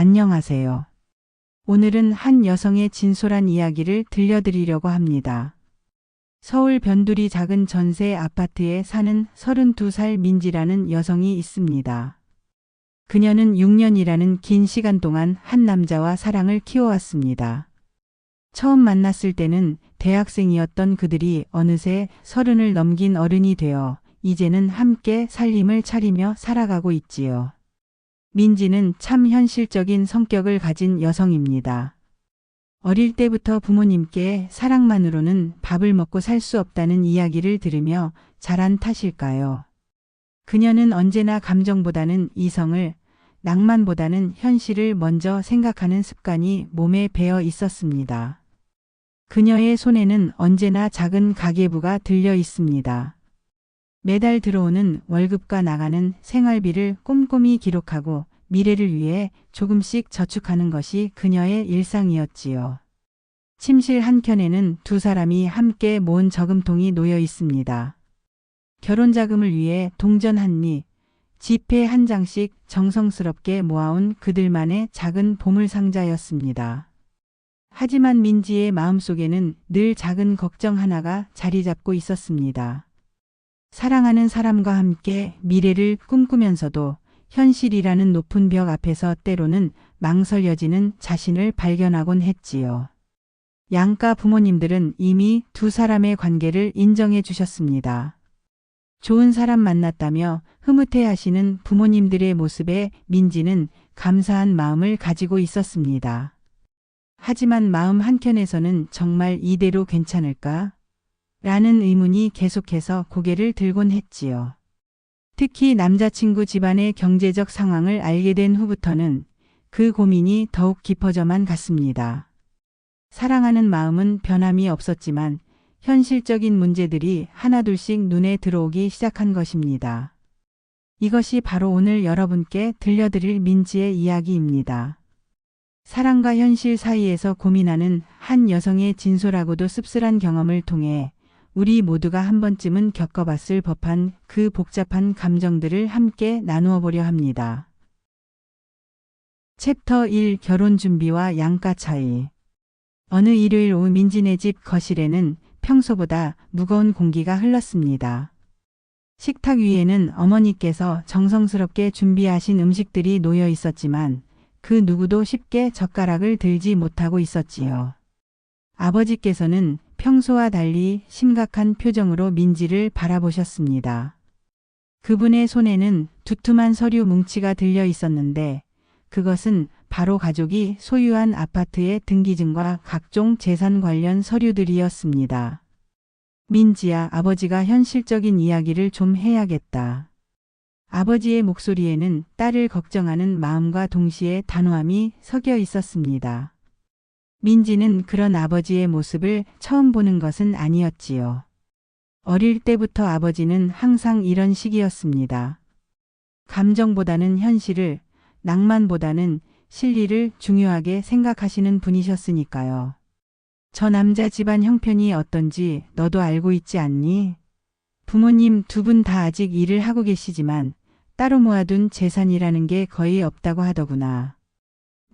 안녕하세요. 오늘은 한 여성의 진솔한 이야기를 들려드리려고 합니다. 서울 변두리 작은 전세 아파트에 사는 32살 민지라는 여성이 있습니다. 그녀는 6년이라는 긴 시간 동안 한 남자와 사랑을 키워왔습니다. 처음 만났을 때는 대학생이었던 그들이 어느새 30을 넘긴 어른이 되어 이제는 함께 살림을 차리며 살아가고 있지요. 민지는 참 현실적인 성격을 가진 여성입니다. 어릴 때부터 부모님께 사랑만으로는 밥을 먹고 살 수 없다는 이야기를 들으며 자란 탓일까요? 그녀는 언제나 감정보다는 이성을, 낭만보다는 현실을 먼저 생각하는 습관이 몸에 배어 있었습니다. 그녀의 손에는 언제나 작은 가계부가 들려 있습니다. 매달 들어오는 월급과 나가는 생활비를 꼼꼼히 기록하고 미래를 위해 조금씩 저축하는 것이 그녀의 일상이었지요. 침실 한켠에는 두 사람이 함께 모은 저금통이 놓여 있습니다. 결혼 자금을 위해 동전 한 입, 지폐 한 장씩 정성스럽게 모아온 그들만의 작은 보물 상자였습니다. 하지만 민지의 마음속에는 늘 작은 걱정 하나가 자리 잡고 있었습니다. 사랑하는 사람과 함께 미래를 꿈꾸면서도 현실이라는 높은 벽 앞에서 때로는 망설여지는 자신을 발견하곤 했지요. 양가 부모님들은 이미 두 사람의 관계를 인정해 주셨습니다. 좋은 사람 만났다며 흐뭇해 하시는 부모님들의 모습에 민지는 감사한 마음을 가지고 있었습니다. 하지만 마음 한켠에서는 정말 이대로 괜찮을까? 라는 의문이 계속해서 고개를 들곤 했지요. 특히 남자친구 집안의 경제적 상황을 알게 된 후부터는 그 고민이 더욱 깊어져만 갔습니다. 사랑하는 마음은 변함이 없었지만 현실적인 문제들이 하나둘씩 눈에 들어오기 시작한 것입니다. 이것이 바로 오늘 여러분께 들려드릴 민지의 이야기입니다. 사랑과 현실 사이에서 고민하는 한 여성의 진솔하고도 씁쓸한 경험을 통해 우리 모두가 한 번쯤은 겪어봤을 법한 그 복잡한 감정들을 함께 나누어 보려 합니다. 챕터 1 결혼 준비와 양가 차이. 어느 일요일 오후 민지네 집 거실에는 평소보다 무거운 공기가 흘렀습니다. 식탁 위에는 어머니께서 정성스럽게 준비하신 음식들이 놓여 있었지만 그 누구도 쉽게 젓가락을 들지 못하고 있었지요. 아버지께서는 평소와 달리 심각한 표정으로 민지를 바라보셨습니다. 그분의 손에는 두툼한 서류 뭉치가 들려 있었는데 그것은 바로 가족이 소유한 아파트의 등기증과 각종 재산 관련 서류들이었습니다. 민지야, 아버지가 현실적인 이야기를 좀 해야겠다. 아버지의 목소리에는 딸을 걱정하는 마음과 동시에 단호함이 섞여 있었습니다. 민지는 그런 아버지의 모습을 처음 보는 것은 아니었지요. 어릴 때부터 아버지는 항상 이런 식이었습니다. 감정보다는 현실을, 낭만보다는 실리를 중요하게 생각하시는 분이셨으니까요. 저 남자 집안 형편이 어떤지 너도 알고 있지 않니? 부모님 두 분 다 아직 일을 하고 계시지만 따로 모아둔 재산이라는 게 거의 없다고 하더구나.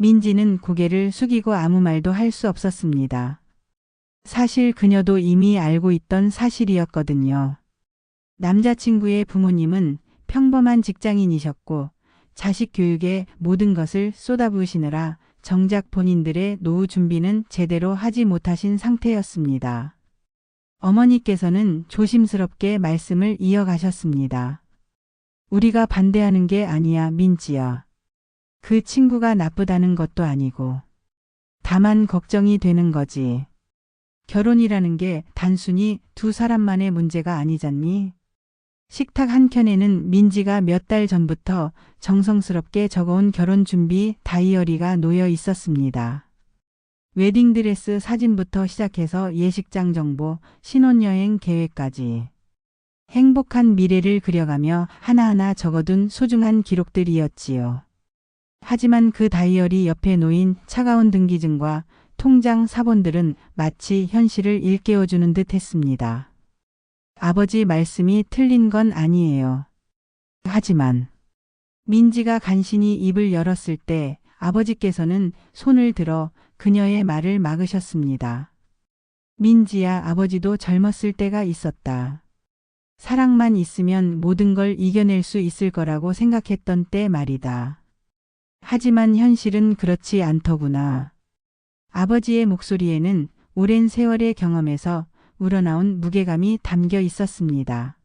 민지는 고개를 숙이고 아무 말도 할 수 없었습니다. 사실 그녀도 이미 알고 있던 사실이었거든요. 남자친구의 부모님은 평범한 직장인이셨고 자식 교육에 모든 것을 쏟아부으시느라 정작 본인들의 노후 준비는 제대로 하지 못하신 상태였습니다. 어머니께서는 조심스럽게 말씀을 이어가셨습니다. 우리가 반대하는 게 아니야, 민지야. 그 친구가 나쁘다는 것도 아니고 다만 걱정이 되는 거지. 결혼이라는 게 단순히 두 사람만의 문제가 아니잖니? 식탁 한켠에는 민지가 몇 달 전부터 정성스럽게 적어온 결혼 준비 다이어리가 놓여 있었습니다. 웨딩드레스 사진부터 시작해서 예식장 정보, 신혼여행 계획까지. 행복한 미래를 그려가며 하나하나 적어둔 소중한 기록들이었지요. 하지만 그 다이어리 옆에 놓인 차가운 등기증과 통장 사본들은 마치 현실을 일깨워주는 듯 했습니다. 아버지 말씀이 틀린 건 아니에요. 하지만 민지가 간신히 입을 열었을 때 아버지께서는 손을 들어 그녀의 말을 막으셨습니다. 민지야, 아버지도 젊었을 때가 있었다. 사랑만 있으면 모든 걸 이겨낼 수 있을 거라고 생각했던 때 말이다. 하지만 현실은 그렇지 않더구나. 아버지의 목소리에는 오랜 세월의 경험에서 우러나온 무게감이 담겨 있었습니다.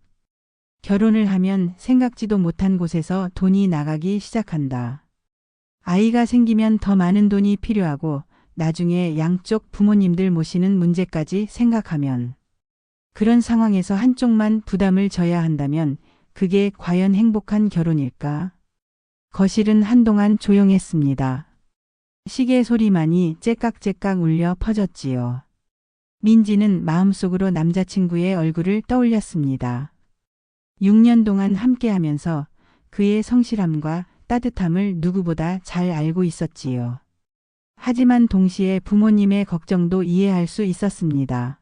결혼을 하면 생각지도 못한 곳에서 돈이 나가기 시작한다. 아이가 생기면 더 많은 돈이 필요하고 나중에 양쪽 부모님들 모시는 문제까지 생각하면 그런 상황에서 한쪽만 부담을 져야 한다면 그게 과연 행복한 결혼일까? 거실은 한동안 조용했습니다. 시계 소리만이 째깍째깍 울려 퍼졌지요. 민지는 마음속으로 남자친구의 얼굴을 떠올렸습니다. 6년 동안 함께하면서 그의 성실함과 따뜻함을 누구보다 잘 알고 있었지요. 하지만 동시에 부모님의 걱정도 이해할 수 있었습니다.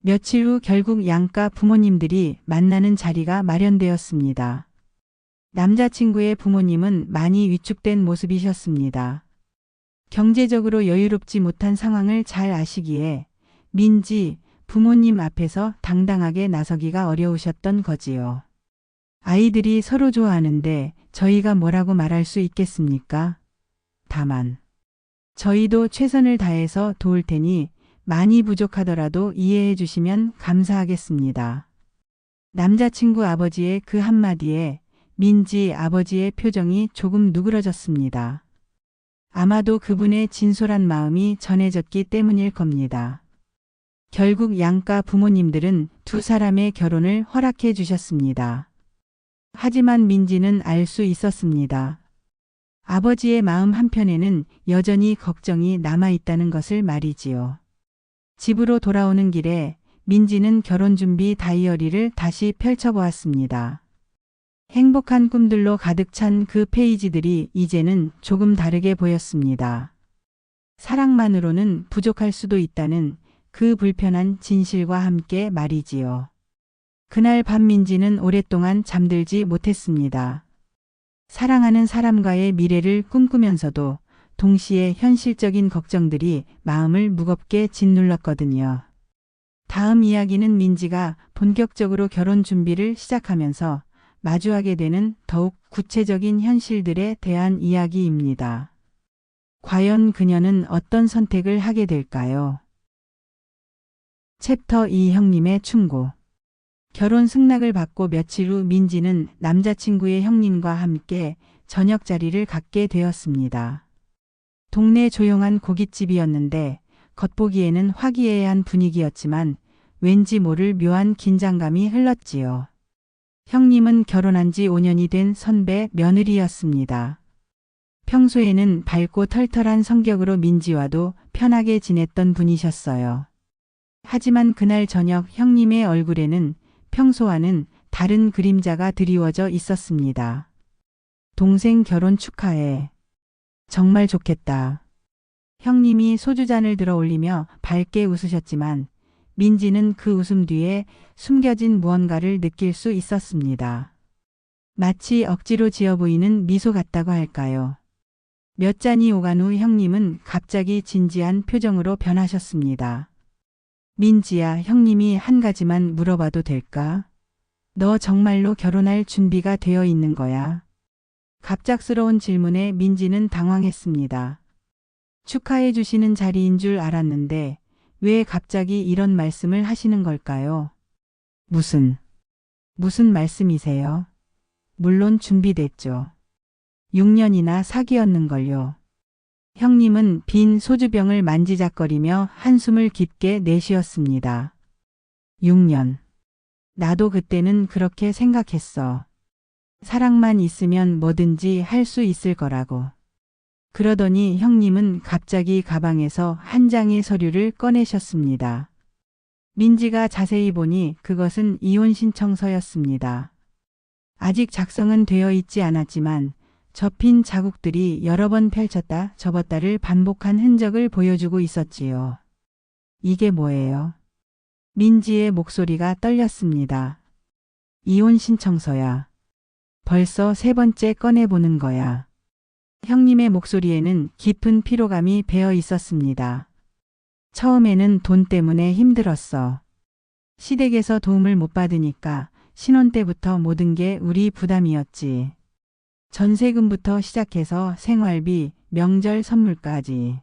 며칠 후 결국 양가 부모님들이 만나는 자리가 마련되었습니다. 남자친구의 부모님은 많이 위축된 모습이셨습니다. 경제적으로 여유롭지 못한 상황을 잘 아시기에 민지 부모님 앞에서 당당하게 나서기가 어려우셨던 거지요. 아이들이 서로 좋아하는데 저희가 뭐라고 말할 수 있겠습니까? 다만 저희도 최선을 다해서 도울 테니 많이 부족하더라도 이해해 주시면 감사하겠습니다. 남자친구 아버지의 그 한마디에 민지 아버지의 표정이 조금 누그러졌습니다. 아마도 그분의 진솔한 마음이 전해졌기 때문일 겁니다. 결국 양가 부모님들은 두 사람의 결혼을 허락해 주셨습니다. 하지만 민지는 알 수 있었습니다. 아버지의 마음 한편에는 여전히 걱정이 남아있다는 것을 말이지요. 집으로 돌아오는 길에 민지는 결혼준비 다이어리를 다시 펼쳐보았습니다. 행복한 꿈들로 가득 찬 그 페이지들이 이제는 조금 다르게 보였습니다. 사랑만으로는 부족할 수도 있다는 그 불편한 진실과 함께 말이지요. 그날 밤 민지는 오랫동안 잠들지 못했습니다. 사랑하는 사람과의 미래를 꿈꾸면서도 동시에 현실적인 걱정들이 마음을 무겁게 짓눌렀거든요. 다음 이야기는 민지가 본격적으로 결혼 준비를 시작하면서 마주하게 되는 더욱 구체적인 현실들에 대한 이야기입니다. 과연 그녀는 어떤 선택을 하게 될까요? 챕터 2 형님의 충고. 결혼 승낙을 받고 며칠 후 민지는 남자친구의 형님과 함께 저녁 자리를 갖게 되었습니다. 동네 조용한 고깃집이었는데 겉보기에는 화기애애한 분위기였지만 왠지 모를 묘한 긴장감이 흘렀지요. 형님은 결혼한 지 5년이 된 선배 며느리였습니다. 평소에는 밝고 털털한 성격으로 민지와도 편하게 지냈던 분이셨어요. 하지만 그날 저녁 형님의 얼굴에는 평소와는 다른 그림자가 드리워져 있었습니다. 동생 결혼 축하해. 정말 좋겠다. 형님이 소주잔을 들어 올리며 밝게 웃으셨지만 민지는 그 웃음 뒤에 숨겨진 무언가를 느낄 수 있었습니다. 마치 억지로 지어 보이는 미소 같다고 할까요? 몇 잔이 오간 후 형님은 갑자기 진지한 표정으로 변하셨습니다. 민지야, 형님이 한 가지만 물어봐도 될까? 너 정말로 결혼할 준비가 되어 있는 거야? 갑작스러운 질문에 민지는 당황했습니다. 축하해 주시는 자리인 줄 알았는데 왜 갑자기 이런 말씀을 하시는 걸까요? 무슨 말씀이세요? 물론 준비됐죠. 6년이나 사귀었는걸요. 형님은 빈 소주병을 만지작거리며 한숨을 깊게 내쉬었습니다. 6년. 나도 그때는 그렇게 생각했어. 사랑만 있으면 뭐든지 할 수 있을 거라고. 그러더니 형님은 갑자기 가방에서 한 장의 서류를 꺼내셨습니다. 민지가 자세히 보니 그것은 이혼 신청서였습니다. 아직 작성은 되어 있지 않았지만 접힌 자국들이 여러 번 펼쳤다 접었다를 반복한 흔적을 보여주고 있었지요. 이게 뭐예요? 민지의 목소리가 떨렸습니다. 이혼 신청서야. 벌써 세 번째 꺼내보는 거야. 형님의 목소리에는 깊은 피로감이 배어 있었습니다. 처음에는 돈 때문에 힘들었어. 시댁에서 도움을 못 받으니까 신혼 때부터 모든 게 우리 부담이었지. 전세금부터 시작해서 생활비, 명절 선물까지.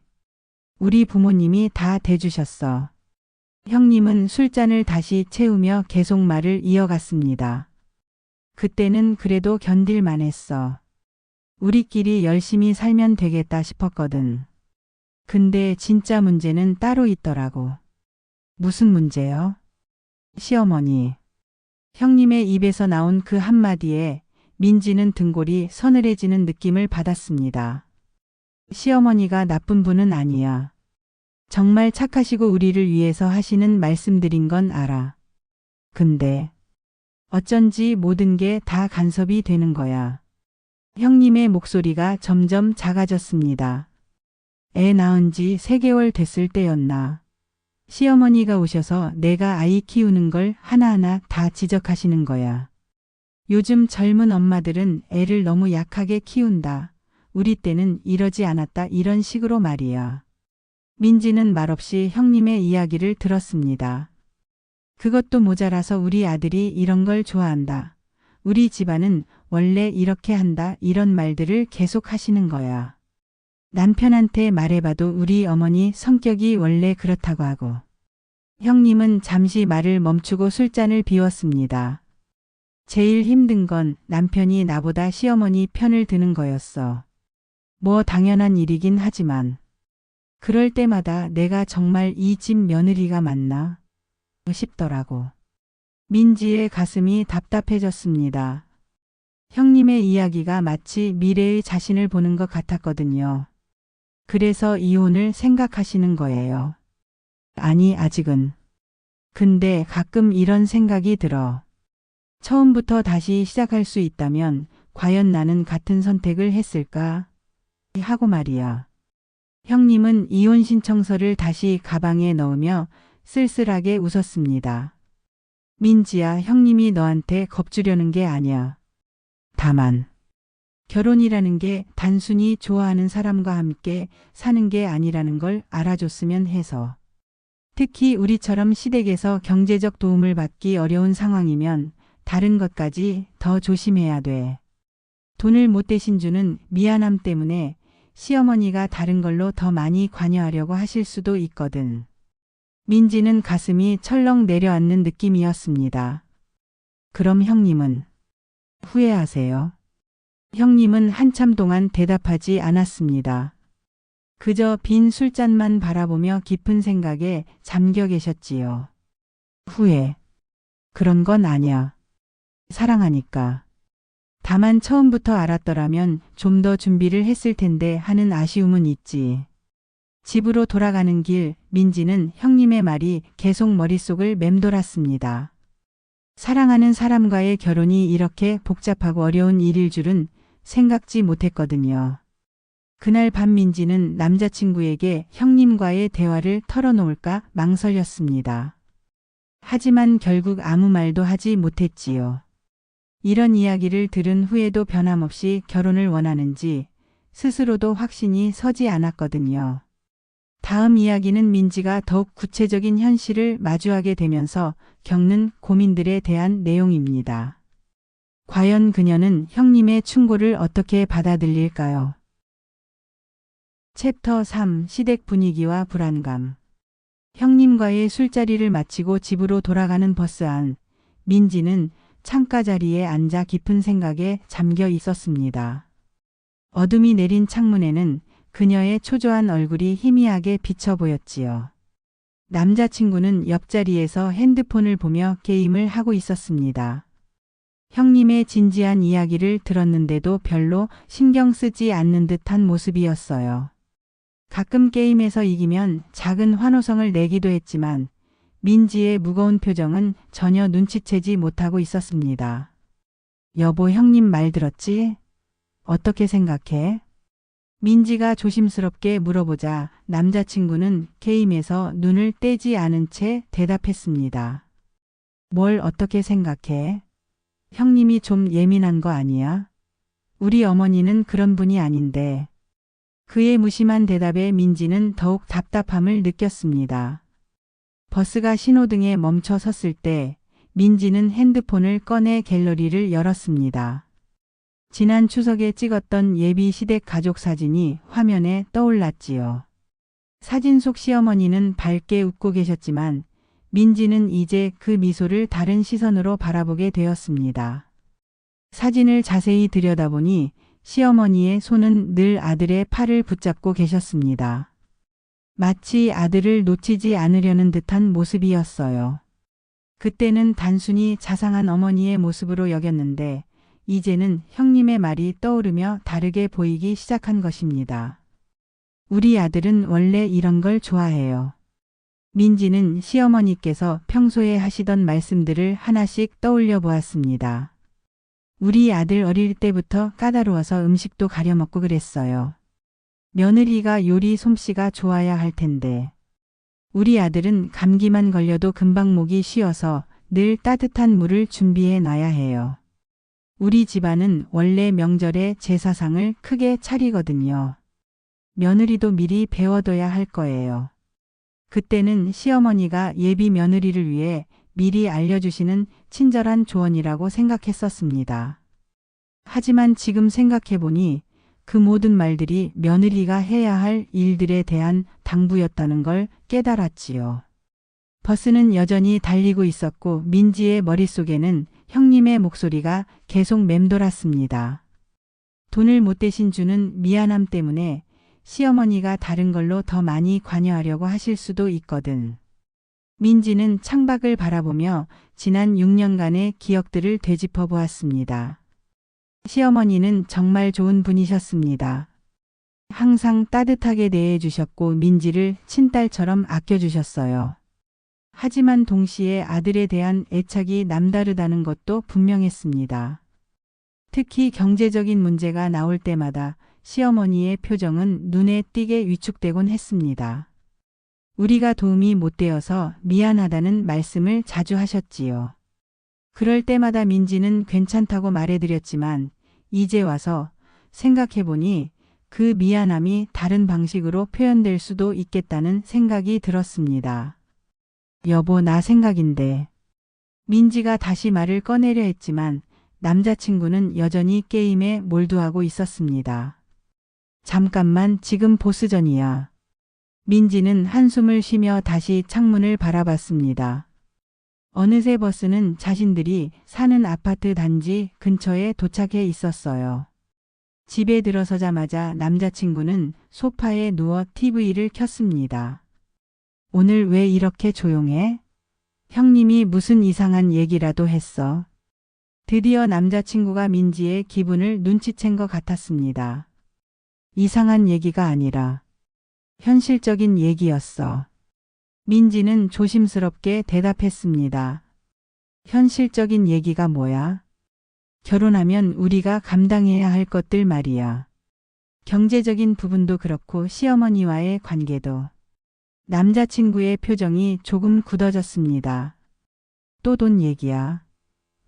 우리 부모님이 다 대주셨어. 형님은 술잔을 다시 채우며 계속 말을 이어갔습니다. 그때는 그래도 견딜만 했어. 우리끼리 열심히 살면 되겠다 싶었거든. 근데 진짜 문제는 따로 있더라고. 무슨 문제요? 시어머니. 형님의 입에서 나온 그 한마디에 민지는 등골이 서늘해지는 느낌을 받았습니다. 시어머니가 나쁜 분은 아니야. 정말 착하시고 우리를 위해서 하시는 말씀들인 건 알아. 근데 어쩐지 모든 게 다 간섭이 되는 거야. 형님의 목소리가 점점 작아졌습니다. 애 낳은 지 3개월 됐을 때였나. 시어머니가 오셔서 내가 아이 키우는 걸 하나하나 다 지적하시는 거야. 요즘 젊은 엄마들은 애를 너무 약하게 키운다. 우리 때는 이러지 않았다. 이런 식으로 말이야. 민지는 말없이 형님의 이야기를 들었습니다. 그것도 모자라서 우리 아들이 이런 걸 좋아한다. 우리 집안은 원래 이렇게 한다. 이런 말들을 계속 하시는 거야. 남편한테 말해봐도 우리 어머니 성격이 원래 그렇다고 하고. 형님은 잠시 말을 멈추고 술잔을 비웠습니다. 제일 힘든 건 남편이 나보다 시어머니 편을 드는 거였어. 뭐 당연한 일이긴 하지만 그럴 때마다 내가 정말 이 집 며느리가 맞나 싶더라고. 민지의 가슴이 답답해졌습니다. 형님의 이야기가 마치 미래의 자신을 보는 것 같았거든요. 그래서 이혼을 생각하시는 거예요. 아니, 아직은. 근데 가끔 이런 생각이 들어. 처음부터 다시 시작할 수 있다면 과연 나는 같은 선택을 했을까? 하고 말이야. 형님은 이혼 신청서를 다시 가방에 넣으며 쓸쓸하게 웃었습니다. 민지야, 형님이 너한테 겁주려는 게 아니야. 다만 결혼이라는 게 단순히 좋아하는 사람과 함께 사는 게 아니라는 걸 알아줬으면 해서. 특히 우리처럼 시댁에서 경제적 도움을 받기 어려운 상황이면 다른 것까지 더 조심해야 돼. 돈을 못 대신 주는 미안함 때문에 시어머니가 다른 걸로 더 많이 관여하려고 하실 수도 있거든. 민지는 가슴이 철렁 내려앉는 느낌이었습니다. 그럼 형님은 후회하세요? 형님은 한참 동안 대답하지 않았습니다. 그저 빈 술잔만 바라보며 깊은 생각에 잠겨 계셨지요. 후회. 그런 건 아니야. 사랑하니까. 다만 처음부터 알았더라면 좀 더 준비를 했을 텐데 하는 아쉬움은 있지. 집으로 돌아가는 길, 민지는 형님의 말이 계속 머릿속을 맴돌았습니다. 사랑하는 사람과의 결혼이 이렇게 복잡하고 어려운 일일 줄은 생각지 못했거든요. 그날 밤 민지는 남자친구에게 형님과의 대화를 털어놓을까 망설였습니다. 하지만 결국 아무 말도 하지 못했지요. 이런 이야기를 들은 후에도 변함없이 결혼을 원하는지 스스로도 확신이 서지 않았거든요. 다음 이야기는 민지가 더욱 구체적인 현실을 마주하게 되면서 겪는 고민들에 대한 내용입니다. 과연 그녀는 형님의 충고를 어떻게 받아들일까요? 챕터 3. 시댁 분위기와 불안감. 형님과의 술자리를 마치고 집으로 돌아가는 버스 안, 민지는 창가 자리에 앉아 깊은 생각에 잠겨 있었습니다. 어둠이 내린 창문에는 그녀의 초조한 얼굴이 희미하게 비쳐 보였지요. 남자친구는 옆자리에서 핸드폰을 보며 게임을 하고 있었습니다. 형님의 진지한 이야기를 들었는데도 별로 신경 쓰지 않는 듯한 모습이었어요. 가끔 게임에서 이기면 작은 환호성을 내기도 했지만 민지의 무거운 표정은 전혀 눈치채지 못하고 있었습니다. 여보, 형님 말 들었지? 어떻게 생각해? 민지가 조심스럽게 물어보자 남자친구는 게임에서 눈을 떼지 않은 채 대답했습니다. 뭘 어떻게 생각해? 형님이 좀 예민한 거 아니야? 우리 어머니는 그런 분이 아닌데. 그의 무심한 대답에 민지는 더욱 답답함을 느꼈습니다. 버스가 신호등에 멈춰 섰을 때 민지는 핸드폰을 꺼내 갤러리를 열었습니다. 지난 추석에 찍었던 예비 시댁 가족 사진이 화면에 떠올랐지요. 사진 속 시어머니는 밝게 웃고 계셨지만 민지는 이제 그 미소를 다른 시선으로 바라보게 되었습니다. 사진을 자세히 들여다보니 시어머니의 손은 늘 아들의 팔을 붙잡고 계셨습니다. 마치 아들을 놓치지 않으려는 듯한 모습이었어요. 그때는 단순히 자상한 어머니의 모습으로 여겼는데 이제는 형님의 말이 떠오르며 다르게 보이기 시작한 것입니다. 우리 아들은 원래 이런 걸 좋아해요. 민지는 시어머니께서 평소에 하시던 말씀들을 하나씩 떠올려 보았습니다. 우리 아들 어릴 때부터 까다로워서 음식도 가려 먹고 그랬어요. 며느리가 요리 솜씨가 좋아야 할 텐데. 우리 아들은 감기만 걸려도 금방 목이 쉬어서 늘 따뜻한 물을 준비해 놔야 해요. 우리 집안은 원래 명절에 제사상을 크게 차리거든요. 며느리도 미리 배워둬야 할 거예요. 그때는 시어머니가 예비 며느리를 위해 미리 알려주시는 친절한 조언이라고 생각했었습니다. 하지만 지금 생각해보니 그 모든 말들이 며느리가 해야 할 일들에 대한 당부였다는 걸 깨달았지요. 버스는 여전히 달리고 있었고 민지의 머릿속에는 형님의 목소리가 계속 맴돌았습니다. 돈을 못 대신 주는 미안함 때문에 시어머니가 다른 걸로 더 많이 관여하려고 하실 수도 있거든. 민지는 창밖을 바라보며 지난 6년간의 기억들을 되짚어 보았습니다. 시어머니는 정말 좋은 분이셨습니다. 항상 따뜻하게 대해주셨고 민지를 친딸처럼 아껴주셨어요. 하지만 동시에 아들에 대한 애착이 남다르다는 것도 분명했습니다. 특히 경제적인 문제가 나올 때마다 시어머니의 표정은 눈에 띄게 위축되곤 했습니다. 우리가 도움이 못 되어서 미안하다는 말씀을 자주 하셨지요. 그럴 때마다 민지는 괜찮다고 말해드렸지만 이제 와서 생각해보니 그 미안함이 다른 방식으로 표현될 수도 있겠다는 생각이 들었습니다. 여보, 나 생각인데. 민지가 다시 말을 꺼내려 했지만 남자친구는 여전히 게임에 몰두하고 있었습니다. 잠깐만, 지금 보스전이야. 민지는 한숨을 쉬며 다시 창문을 바라봤습니다. 어느새 버스는 자신들이 사는 아파트 단지 근처에 도착해 있었어요. 집에 들어서자마자 남자친구는 소파에 누워 TV를 켰습니다. 오늘 왜 이렇게 조용해? 형님이 무슨 이상한 얘기라도 했어? 드디어 남자친구가 민지의 기분을 눈치챈 것 같았습니다. 이상한 얘기가 아니라 현실적인 얘기였어. 민지는 조심스럽게 대답했습니다. 현실적인 얘기가 뭐야? 결혼하면 우리가 감당해야 할 것들 말이야. 경제적인 부분도 그렇고 시어머니와의 관계도. 남자친구의 표정이 조금 굳어졌습니다. 또 돈 얘기야.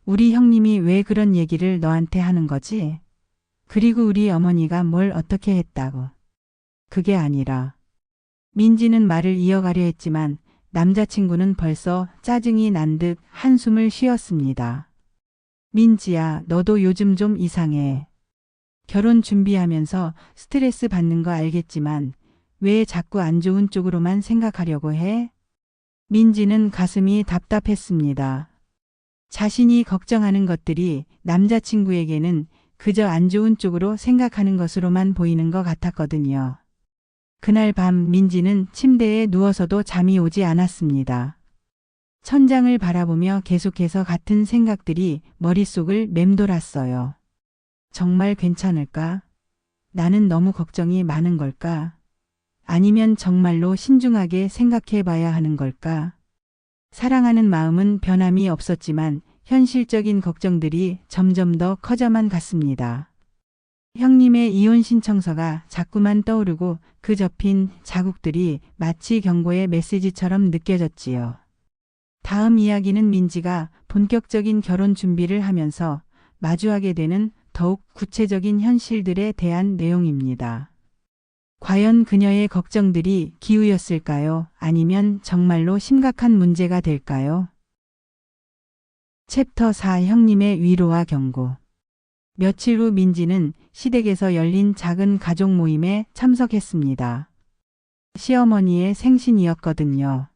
우리 형님이 왜 그런 얘기를 너한테 하는 거지? 그리고 우리 어머니가 뭘 어떻게 했다고. 그게 아니라. 민지는 말을 이어가려 했지만 남자친구는 벌써 짜증이 난 듯 한숨을 쉬었습니다. 민지야, 너도 요즘 좀 이상해. 결혼 준비하면서 스트레스 받는 거 알겠지만 왜 자꾸 안 좋은 쪽으로만 생각하려고 해? 민지는 가슴이 답답했습니다. 자신이 걱정하는 것들이 남자친구에게는 그저 안 좋은 쪽으로 생각하는 것으로만 보이는 것 같았거든요. 그날 밤 민지는 침대에 누워서도 잠이 오지 않았습니다. 천장을 바라보며 계속해서 같은 생각들이 머릿속을 맴돌았어요. 정말 괜찮을까? 나는 너무 걱정이 많은 걸까? 아니면 정말로 신중하게 생각해 봐야 하는 걸까? 사랑하는 마음은 변함이 없었지만 현실적인 걱정들이 점점 더 커져만 갔습니다. 형님의 이혼 신청서가 자꾸만 떠오르고 그 접힌 자국들이 마치 경고의 메시지처럼 느껴졌지요. 다음 이야기는 민지가 본격적인 결혼 준비를 하면서 마주하게 되는 더욱 구체적인 현실들에 대한 내용입니다. 과연 그녀의 걱정들이 기우였을까요? 아니면 정말로 심각한 문제가 될까요? 챕터 4 형님의 위로와 경고. 며칠 후 민지는 시댁에서 열린 작은 가족 모임에 참석했습니다. 시어머니의 생신이었거든요.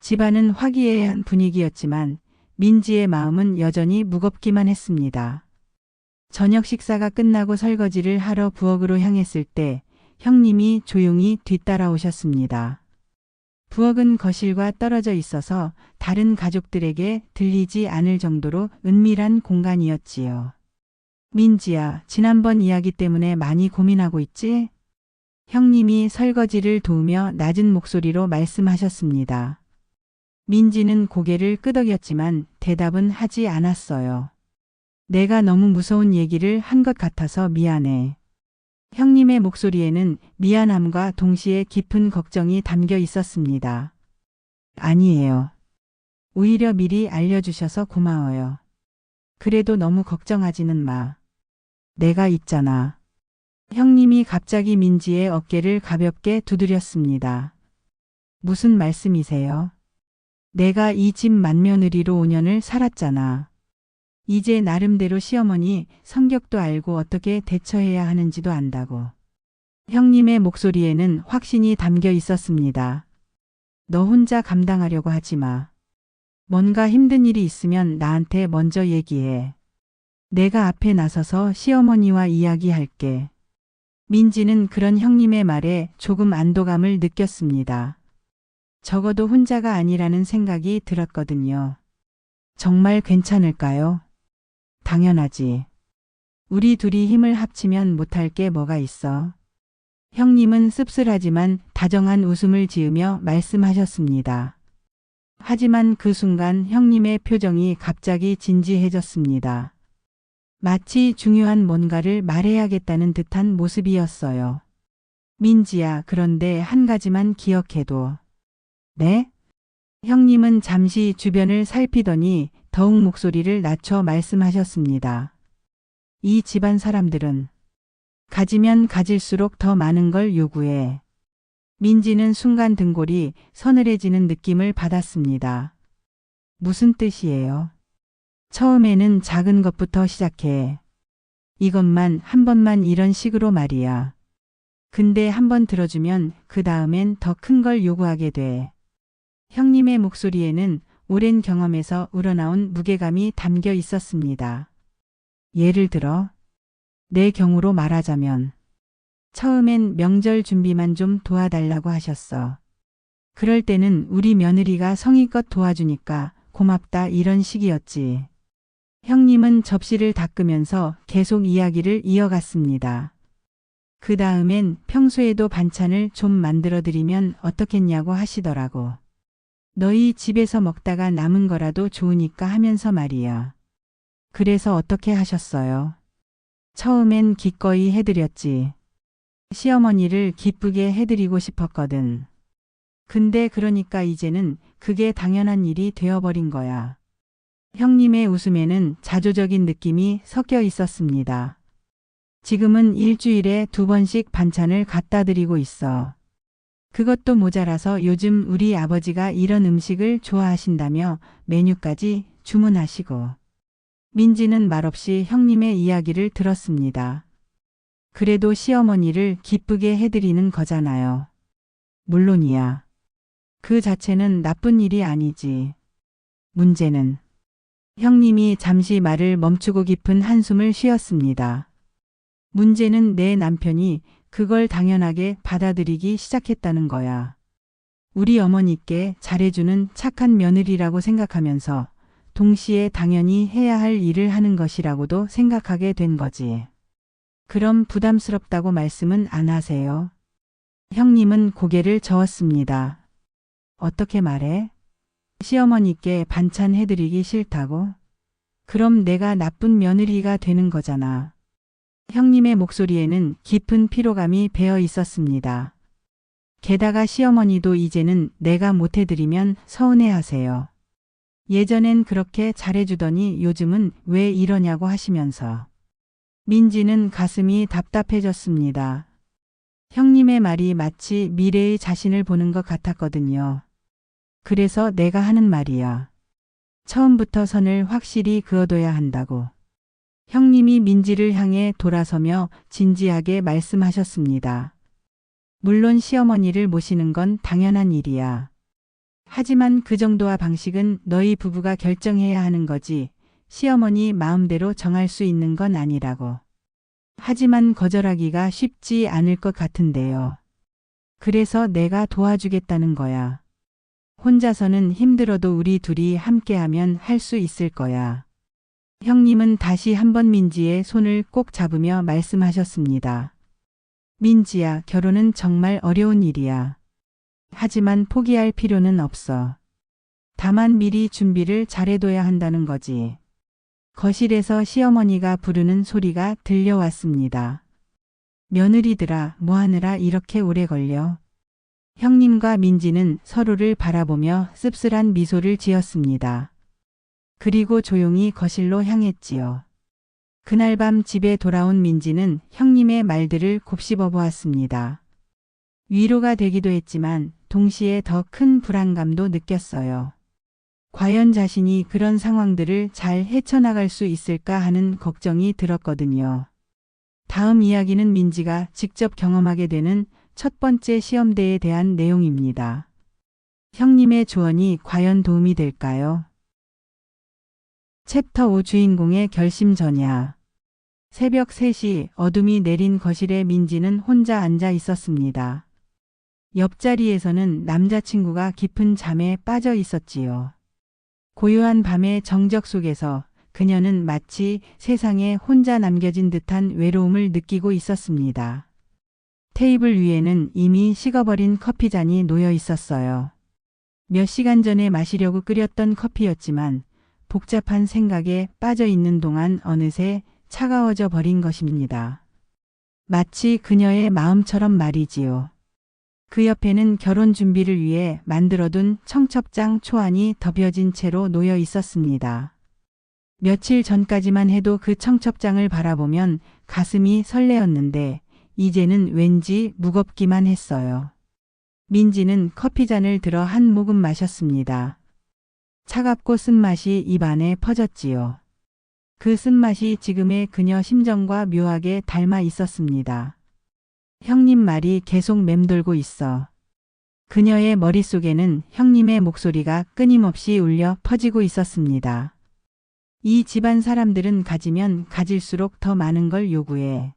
집안은 화기애애한 분위기였지만 민지의 마음은 여전히 무겁기만 했습니다. 저녁 식사가 끝나고 설거지를 하러 부엌으로 향했을 때 형님이 조용히 뒤따라오셨습니다. 부엌은 거실과 떨어져 있어서 다른 가족들에게 들리지 않을 정도로 은밀한 공간이었지요. 민지야, 지난번 이야기 때문에 많이 고민하고 있지? 형님이 설거지를 도우며 낮은 목소리로 말씀하셨습니다. 민지는 고개를 끄덕였지만 대답은 하지 않았어요. 내가 너무 무서운 얘기를 한 것 같아서 미안해. 형님의 목소리에는 미안함과 동시에 깊은 걱정이 담겨 있었습니다. 아니에요. 오히려 미리 알려주셔서 고마워요. 그래도 너무 걱정하지는 마. 내가 있잖아. 형님이 갑자기 민지의 어깨를 가볍게 두드렸습니다. 무슨 말씀이세요? 내가 이 집 맏며느리로 5년을 살았잖아. 이제 나름대로 시어머니 성격도 알고 어떻게 대처해야 하는지도 안다고. 형님의 목소리에는 확신이 담겨 있었습니다. 너 혼자 감당하려고 하지 마. 뭔가 힘든 일이 있으면 나한테 먼저 얘기해. 내가 앞에 나서서 시어머니와 이야기할게. 민지는 그런 형님의 말에 조금 안도감을 느꼈습니다. 적어도 혼자가 아니라는 생각이 들었거든요. 정말 괜찮을까요? 당연하지. 우리 둘이 힘을 합치면 못할 게 뭐가 있어. 형님은 씁쓸하지만 다정한 웃음을 지으며 말씀하셨습니다. 하지만 그 순간 형님의 표정이 갑자기 진지해졌습니다. 마치 중요한 뭔가를 말해야겠다는 듯한 모습이었어요. 민지야, 그런데 한 가지만 기억해둬. 네? 형님은 잠시 주변을 살피더니 더욱 목소리를 낮춰 말씀하셨습니다. 이 집안 사람들은 가지면 가질수록 더 많은 걸 요구해. 민지는 순간 등골이 서늘해지는 느낌을 받았습니다. 무슨 뜻이에요? 처음에는 작은 것부터 시작해. 이것만 한 번만 이런 식으로 말이야. 근데 한 번 들어주면 그 다음엔 더 큰 걸 요구하게 돼. 형님의 목소리에는 오랜 경험에서 우러나온 무게감이 담겨 있었습니다. 예를 들어, 내 경우로 말하자면, 처음엔 명절 준비만 좀 도와달라고 하셨어. 그럴 때는 우리 며느리가 성의껏 도와주니까 고맙다 이런 식이었지. 형님은 접시를 닦으면서 계속 이야기를 이어갔습니다. 그 다음엔 평소에도 반찬을 좀 만들어드리면 어떻겠냐고 하시더라고. 너희 집에서 먹다가 남은 거라도 좋으니까 하면서 말이야. 그래서 어떻게 하셨어요? 처음엔 기꺼이 해드렸지. 시어머니를 기쁘게 해드리고 싶었거든. 근데 그러니까 이제는 그게 당연한 일이 되어버린 거야. 형님의 웃음에는 자조적인 느낌이 섞여 있었습니다. 지금은 일주일에 2번씩 반찬을 갖다 드리고 있어. 그것도 모자라서 요즘 우리 아버지가 이런 음식을 좋아하신다며 메뉴까지 주문하시고. 민지는 말없이 형님의 이야기를 들었습니다. 그래도 시어머니를 기쁘게 해드리는 거잖아요. 물론이야. 그 자체는 나쁜 일이 아니지. 문제는 형님이 잠시 말을 멈추고 깊은 한숨을 쉬었습니다. 문제는 내 남편이 그걸 당연하게 받아들이기 시작했다는 거야. 우리 어머니께 잘해주는 착한 며느리라고 생각하면서 동시에 당연히 해야 할 일을 하는 것이라고도 생각하게 된 거지. 그럼 부담스럽다고 말씀은 안 하세요? 형님은 고개를 저었습니다. 어떻게 말해? 시어머니께 반찬 해드리기 싫다고? 그럼 내가 나쁜 며느리가 되는 거잖아. 형님의 목소리에는 깊은 피로감이 배어 있었습니다. 게다가 시어머니도 이제는 내가 못해드리면 서운해하세요. 예전엔 그렇게 잘해주더니 요즘은 왜 이러냐고 하시면서. 민지는 가슴이 답답해졌습니다. 형님의 말이 마치 미래의 자신을 보는 것 같았거든요. 그래서 내가 하는 말이야. 처음부터 선을 확실히 그어둬야 한다고. 형님이 민지를 향해 돌아서며 진지하게 말씀하셨습니다. 물론 시어머니를 모시는 건 당연한 일이야. 하지만 그 정도와 방식은 너희 부부가 결정해야 하는 거지 시어머니 마음대로 정할 수 있는 건 아니라고. 하지만 거절하기가 쉽지 않을 것 같은데요. 그래서 내가 도와주겠다는 거야. 혼자서는 힘들어도 우리 둘이 함께하면 할 수 있을 거야. 형님은 다시 한번 민지의 손을 꼭 잡으며 말씀하셨습니다. 민지야, 결혼은 정말 어려운 일이야. 하지만 포기할 필요는 없어. 다만 미리 준비를 잘해둬야 한다는 거지. 거실에서 시어머니가 부르는 소리가 들려왔습니다. 며느리들아, 뭐하느라 이렇게 오래 걸려? 형님과 민지는 서로를 바라보며 씁쓸한 미소를 지었습니다. 그리고 조용히 거실로 향했지요. 그날 밤 집에 돌아온 민지는 형님의 말들을 곱씹어 보았습니다. 위로가 되기도 했지만 동시에 더 큰 불안감도 느꼈어요. 과연 자신이 그런 상황들을 잘 헤쳐나갈 수 있을까 하는 걱정이 들었거든요. 다음 이야기는 민지가 직접 경험하게 되는 첫 번째 시험대에 대한 내용입니다. 형님의 조언이 과연 도움이 될까요? 챕터 5 주인공의 결심 전야. 새벽 3시 어둠이 내린 거실에 민지는 혼자 앉아 있었습니다. 옆자리에서는 남자친구가 깊은 잠에 빠져 있었지요. 고요한 밤의 정적 속에서 그녀는 마치 세상에 혼자 남겨진 듯한 외로움을 느끼고 있었습니다. 테이블 위에는 이미 식어버린 커피잔이 놓여 있었어요. 몇 시간 전에 마시려고 끓였던 커피였지만 복잡한 생각에 빠져 있는 동안 어느새 차가워져 버린 것입니다. 마치 그녀의 마음처럼 말이지요. 그 옆에는 결혼 준비를 위해 만들어둔 청첩장 초안이 덮여진 채로 놓여 있었습니다. 며칠 전까지만 해도 그 청첩장을 바라보면 가슴이 설레었는데 이제는 왠지 무겁기만 했어요. 민지는 커피잔을 들어 한 모금 마셨습니다. 차갑고 쓴맛이 입안에 퍼졌지요. 그 쓴맛이 지금의 그녀 심정과 묘하게 닮아 있었습니다. 형님 말이 계속 맴돌고 있어. 그녀의 머릿속에는 형님의 목소리가 끊임없이 울려 퍼지고 있었습니다. 이 집안 사람들은 가지면 가질수록 더 많은 걸 요구해.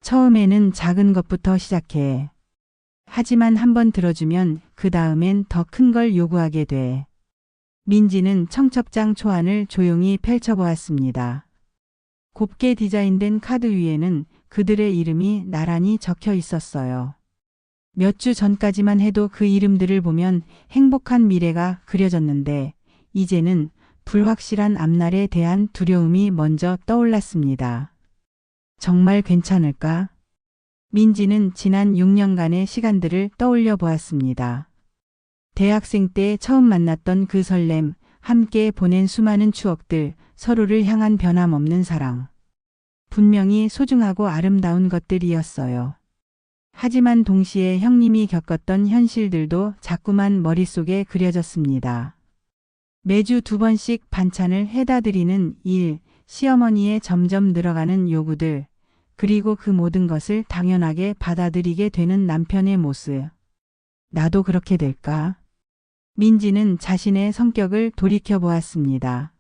처음에는 작은 것부터 시작해. 하지만 한번 들어주면 그 다음엔 더 큰 걸 요구하게 돼. 민지는 청첩장 초안을 조용히 펼쳐보았습니다. 곱게 디자인된 카드 위에는 그들의 이름이 나란히 적혀 있었어요. 몇 주 전까지만 해도 그 이름들을 보면 행복한 미래가 그려졌는데 이제는 불확실한 앞날에 대한 두려움이 먼저 떠올랐습니다. 정말 괜찮을까? 민지는 지난 6년간의 시간들을 떠올려 보았습니다. 대학생 때 처음 만났던 그 설렘, 함께 보낸 수많은 추억들, 서로를 향한 변함없는 사랑. 분명히 소중하고 아름다운 것들이었어요. 하지만 동시에 형님이 겪었던 현실들도 자꾸만 머릿속에 그려졌습니다. 매주 2번씩 반찬을 해다 드리는 일, 시어머니의 점점 늘어가는 요구들, 그리고 그 모든 것을 당연하게 받아들이게 되는 남편의 모습. 나도 그렇게 될까? 민지는 자신의 성격을 돌이켜 보았습니다.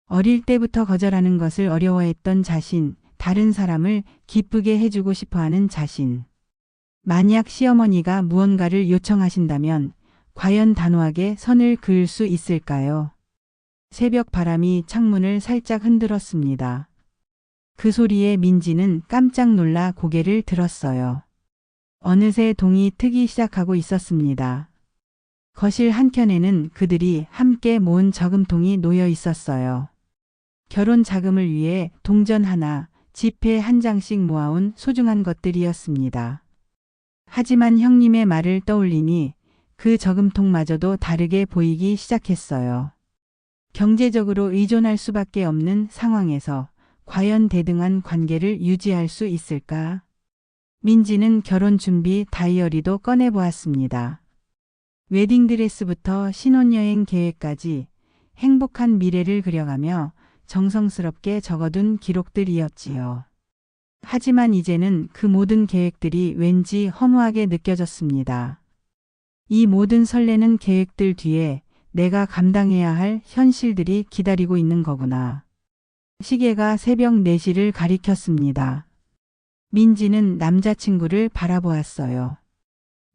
어릴 때부터 거절하는 것을 어려워했던 자신, 다른 사람을 기쁘게 해주고 싶어하는 자신. 만약 시어머니가 무언가를 요청하신다면 과연 단호하게 선을 그을 수 있을까요? 새벽 바람이 창문을 살짝 흔들었습니다. 그 소리에 민지는 깜짝 놀라 고개를 들었어요. 어느새 동이 트기 시작하고 있었습니다. 거실 한켠에는 그들이 함께 모은 저금통이 놓여 있었어요. 결혼 자금을 위해 동전 하나, 지폐 한 장씩 모아온 소중한 것들이었습니다. 하지만 형님의 말을 떠올리니 그 저금통마저도 다르게 보이기 시작했어요. 경제적으로 의존할 수밖에 없는 상황에서 과연 대등한 관계를 유지할 수 있을까? 민지는 결혼 준비 다이어리도 꺼내보았습니다. 웨딩드레스부터 신혼여행 계획까지 행복한 미래를 그려가며 정성스럽게 적어둔 기록들이었지요. 하지만 이제는 그 모든 계획들이 왠지 허무하게 느껴졌습니다. 이 모든 설레는 계획들 뒤에 내가 감당해야 할 현실들이 기다리고 있는 거구나. 시계가 새벽 4시를 가리켰습니다. 민지는 남자친구를 바라보았어요.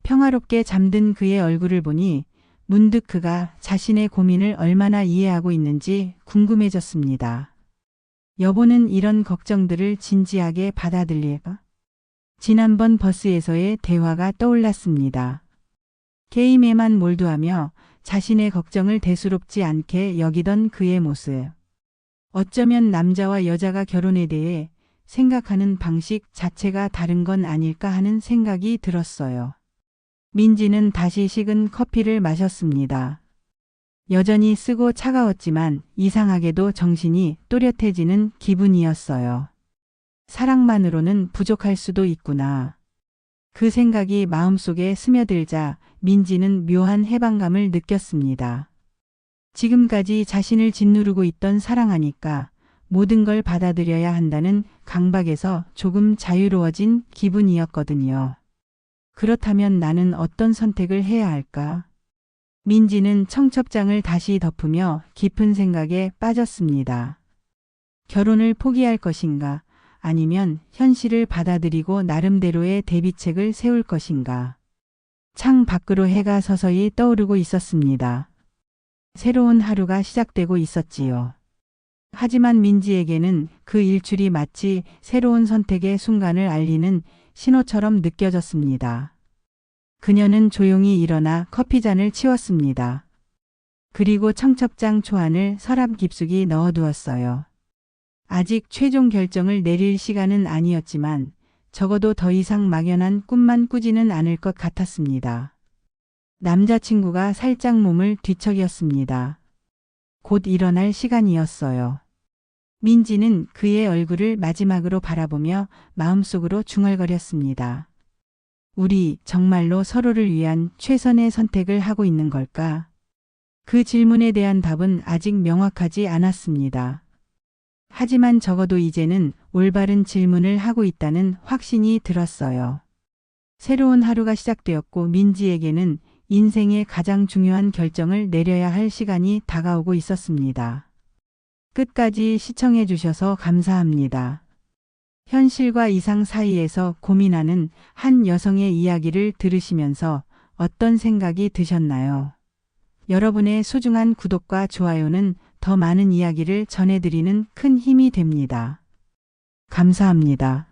평화롭게 잠든 그의 얼굴을 보니 문득 그가 자신의 고민을 얼마나 이해하고 있는지 궁금해졌습니다. 여보는 이런 걱정들을 진지하게 받아들일까? 지난번 버스에서의 대화가 떠올랐습니다. 게임에만 몰두하며 자신의 걱정을 대수롭지 않게 여기던 그의 모습. 어쩌면 남자와 여자가 결혼에 대해 생각하는 방식 자체가 다른 건 아닐까 하는 생각이 들었어요. 민지는 다시 식은 커피를 마셨습니다. 여전히 쓰고 차가웠지만 이상하게도 정신이 또렷해지는 기분이었어요. 사랑만으로는 부족할 수도 있구나. 그 생각이 마음속에 스며들자 민지는 묘한 해방감을 느꼈습니다. 지금까지 자신을 짓누르고 있던 사랑하니까 모든 걸 받아들여야 한다는 강박에서 조금 자유로워진 기분이었거든요. 그렇다면 나는 어떤 선택을 해야 할까? 민지는 청첩장을 다시 덮으며 깊은 생각에 빠졌습니다. 결혼을 포기할 것인가? 아니면 현실을 받아들이고 나름대로의 대비책을 세울 것인가? 창 밖으로 해가 서서히 떠오르고 있었습니다. 새로운 하루가 시작되고 있었지요. 하지만 민지에게는 그 일출이 마치 새로운 선택의 순간을 알리는 신호처럼 느껴졌습니다. 그녀는 조용히 일어나 커피잔을 치웠습니다. 그리고 청첩장 초안을 서랍 깊숙이 넣어두었어요. 아직 최종 결정을 내릴 시간은 아니었지만 적어도 더 이상 막연한 꿈만 꾸지는 않을 것 같았습니다. 남자친구가 살짝 몸을 뒤척였습니다. 곧 일어날 시간이었어요. 민지는 그의 얼굴을 마지막으로 바라보며 마음속으로 중얼거렸습니다. 우리 정말로 서로를 위한 최선의 선택을 하고 있는 걸까? 그 질문에 대한 답은 아직 명확하지 않았습니다. 하지만 적어도 이제는 올바른 질문을 하고 있다는 확신이 들었어요. 새로운 하루가 시작되었고 민지에게는 인생의 가장 중요한 결정을 내려야 할 시간이 다가오고 있었습니다. 끝까지 시청해 주셔서 감사합니다. 현실과 이상 사이에서 고민하는 한 여성의 이야기를 들으시면서 어떤 생각이 드셨나요? 여러분의 소중한 구독과 좋아요는 더 많은 이야기를 전해드리는 큰 힘이 됩니다. 감사합니다.